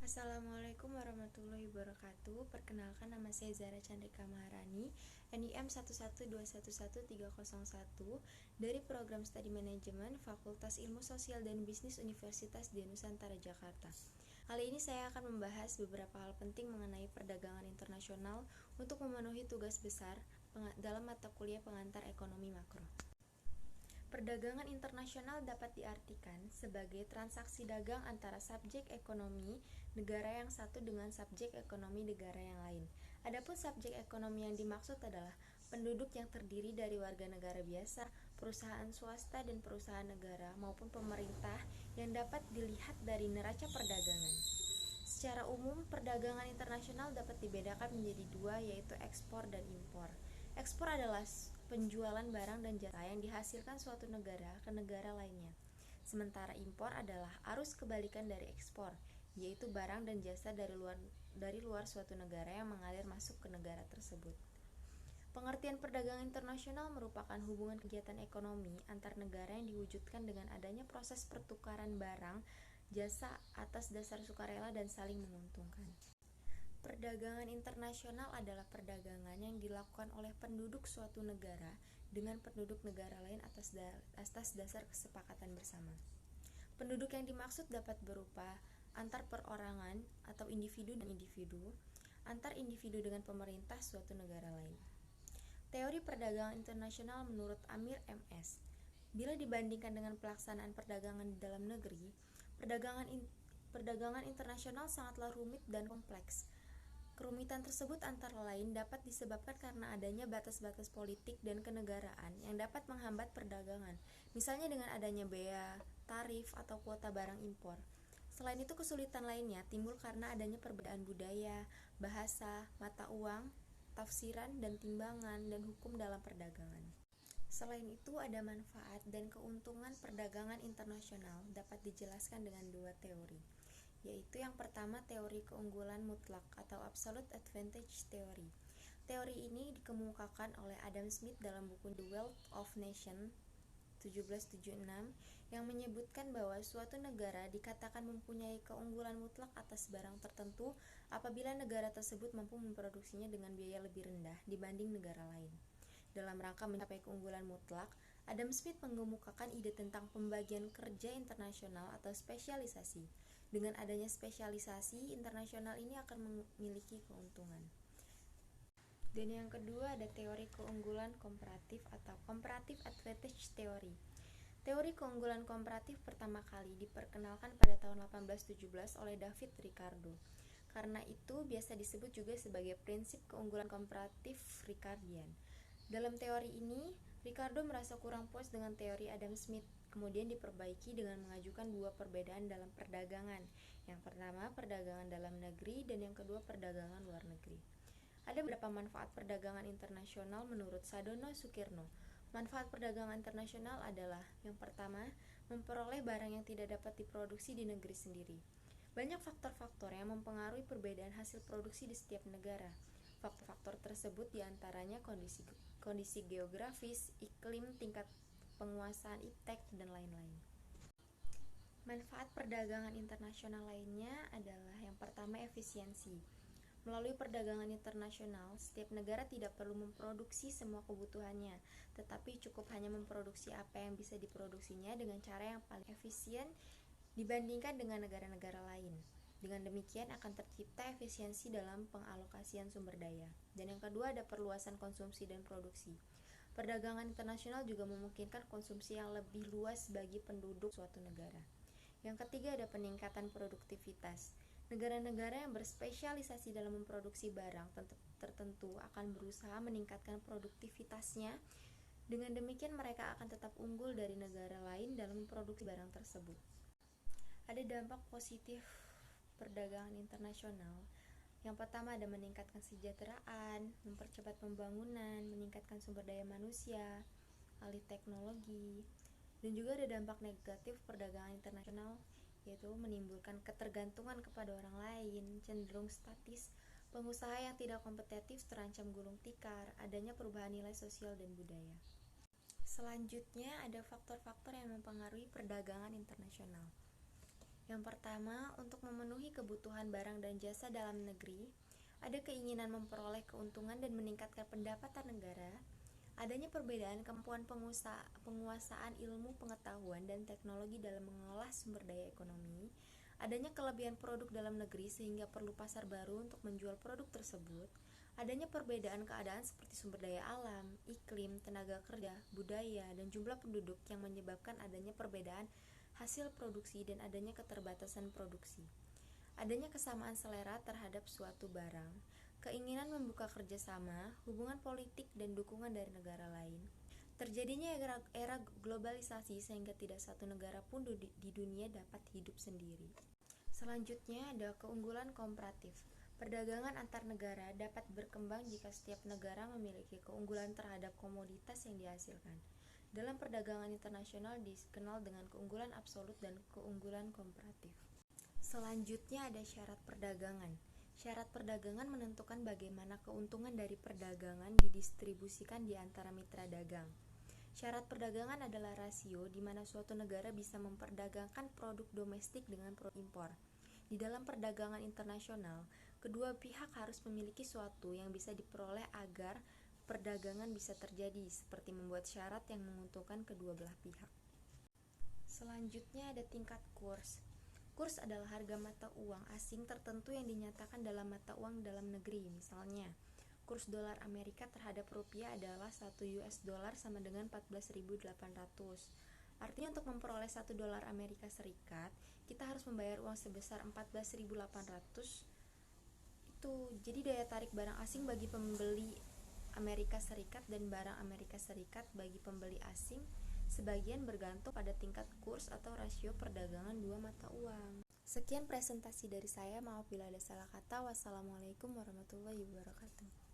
Assalamualaikum warahmatullahi wabarakatuh. Perkenalkan, nama saya Zara Chandrika Maharani, NIM 112111301 dari Program Studi Manajemen Fakultas Ilmu Sosial dan Bisnis Universitas Nusantara Jakarta. Kali ini saya akan membahas beberapa hal penting mengenai perdagangan internasional untuk memenuhi tugas besar dalam mata kuliah pengantar ekonomi makro. Perdagangan internasional dapat diartikan sebagai transaksi dagang antara subjek ekonomi negara yang satu dengan subjek ekonomi negara yang lain. Adapun subjek ekonomi yang dimaksud adalah penduduk yang terdiri dari warga negara biasa, perusahaan swasta dan perusahaan negara maupun pemerintah yang dapat dilihat dari neraca perdagangan. Secara umum, perdagangan internasional dapat dibedakan menjadi dua, yaitu ekspor dan impor. Ekspor adalah penjualan barang dan jasa yang dihasilkan suatu negara ke negara lainnya. Sementara impor adalah arus kebalikan dari ekspor, yaitu barang dan jasa dari luar suatu negara yang mengalir masuk ke negara tersebut. Pengertian perdagangan internasional merupakan hubungan kegiatan ekonomi antar negara yang diwujudkan dengan adanya proses pertukaran barang, jasa atas dasar sukarela dan saling menguntungkan. Perdagangan internasional adalah perdagangan yang dilakukan oleh penduduk suatu negara dengan penduduk negara lain atas dasar kesepakatan bersama. Penduduk yang dimaksud dapat berupa antar perorangan atau individu dan individu, antar individu dengan pemerintah suatu negara lain. Teori perdagangan internasional menurut Amir M.S. Bila dibandingkan dengan pelaksanaan perdagangan di dalam negeri, perdagangan internasional sangatlah rumit dan kompleks. Kerumitan tersebut antara lain dapat disebabkan karena adanya batas-batas politik dan kenegaraan yang dapat menghambat perdagangan, misalnya dengan adanya bea, tarif, atau kuota barang impor. Selain itu, kesulitan lainnya timbul karena adanya perbedaan budaya, bahasa, mata uang, tafsiran dan timbangan, dan hukum dalam perdagangan. Selain itu, ada manfaat dan keuntungan perdagangan internasional dapat dijelaskan dengan dua teori, yaitu yang pertama teori keunggulan mutlak atau Absolute Advantage Theory. Teori ini dikemukakan oleh Adam Smith dalam buku The Wealth of Nations 1776 yang menyebutkan bahwa suatu negara dikatakan mempunyai keunggulan mutlak atas barang tertentu apabila negara tersebut mampu memproduksinya dengan biaya lebih rendah dibanding negara lain. Dalam rangka mencapai keunggulan mutlak, Adam Smith mengemukakan ide tentang pembagian kerja internasional atau spesialisasi. Dengan adanya spesialisasi, internasional ini akan memiliki keuntungan. Dan yang kedua ada teori keunggulan komparatif atau Comparative Advantage Theory. Teori keunggulan komparatif pertama kali diperkenalkan pada tahun 1817 oleh David Ricardo. Karena itu biasa disebut juga sebagai prinsip keunggulan komparatif Ricardian. Dalam teori ini, Ricardo merasa kurang puas dengan teori Adam Smith, kemudian diperbaiki dengan mengajukan dua perbedaan dalam perdagangan. Yang pertama, perdagangan dalam negeri, dan yang kedua, perdagangan luar negeri. Ada beberapa manfaat perdagangan internasional menurut Sadono Sukirno. Manfaat perdagangan internasional adalah yang pertama, memperoleh barang yang tidak dapat diproduksi di negeri sendiri. Banyak faktor-faktor yang mempengaruhi perbedaan hasil produksi di setiap negara. Faktor-faktor tersebut diantaranya kondisi geografis, iklim, tingkat penguasaan iptek, dan lain-lain. Manfaat perdagangan internasional lainnya adalah yang pertama, efisiensi. Melalui perdagangan internasional, setiap negara tidak perlu memproduksi semua kebutuhannya, tetapi cukup hanya memproduksi apa yang bisa diproduksinya dengan cara yang paling efisien dibandingkan dengan negara-negara lain. Dengan demikian akan tercipta efisiensi dalam pengalokasian sumber daya. Dan yang kedua ada perluasan konsumsi dan produksi. Perdagangan internasional juga memungkinkan konsumsi yang lebih luas bagi penduduk suatu negara. Yang ketiga ada peningkatan produktivitas. Negara-negara yang berspesialisasi dalam memproduksi barang tertentu akan berusaha meningkatkan produktivitasnya. Dengan demikian mereka akan tetap unggul dari negara lain dalam memproduksi barang tersebut. Ada dampak positif perdagangan internasional. Yang pertama ada meningkatkan kesejahteraan, mempercepat pembangunan, meningkatkan sumber daya manusia, alih teknologi. Dan juga ada dampak negatif perdagangan internasional, yaitu menimbulkan ketergantungan kepada orang lain, cenderung statis, pengusaha yang tidak kompetitif terancam gulung tikar, adanya perubahan nilai sosial dan budaya. Selanjutnya ada faktor-faktor yang mempengaruhi perdagangan internasional. Yang pertama, untuk memenuhi kebutuhan barang dan jasa dalam negeri, ada keinginan memperoleh keuntungan dan meningkatkan pendapatan negara, adanya perbedaan kemampuan penguasaan ilmu pengetahuan dan teknologi dalam mengolah sumber daya ekonomi, adanya kelebihan produk dalam negeri sehingga perlu pasar baru untuk menjual produk tersebut, adanya perbedaan keadaan seperti sumber daya alam, iklim, tenaga kerja, budaya, dan jumlah penduduk yang menyebabkan adanya perbedaan hasil produksi dan adanya keterbatasan produksi. Adanya kesamaan selera terhadap suatu barang, keinginan membuka kerjasama, hubungan politik, dan dukungan dari negara lain. Terjadinya era globalisasi sehingga tidak satu negara pun di dunia dapat hidup sendiri. Selanjutnya ada keunggulan komparatif. Perdagangan antar negara dapat berkembang jika setiap negara memiliki keunggulan terhadap komoditas yang dihasilkan. Dalam perdagangan internasional dikenal dengan keunggulan absolut dan keunggulan komparatif. Selanjutnya ada syarat perdagangan. Syarat perdagangan menentukan bagaimana keuntungan dari perdagangan didistribusikan di antara mitra dagang. Syarat perdagangan adalah rasio di mana suatu negara bisa memperdagangkan produk domestik dengan produk impor. Di dalam perdagangan internasional, kedua pihak harus memiliki suatu yang bisa diperoleh agar perdagangan bisa terjadi, seperti membuat syarat yang menguntungkan kedua belah pihak. Selanjutnya ada tingkat kurs. Kurs adalah harga mata uang asing tertentu yang dinyatakan dalam mata uang dalam negeri. Misalnya, kurs dolar Amerika terhadap rupiah adalah 1 US dollar sama dengan 14.800. Artinya untuk memperoleh 1 dolar Amerika Serikat, kita harus membayar uang sebesar 14.800. Jadi daya tarik barang asing bagi pembeli Amerika Serikat dan barang Amerika Serikat bagi pembeli asing sebagian bergantung pada tingkat kurs atau rasio perdagangan dua mata uang. Sekian presentasi dari saya, maaf bila ada salah kata. Wassalamualaikum warahmatullahi wabarakatuh.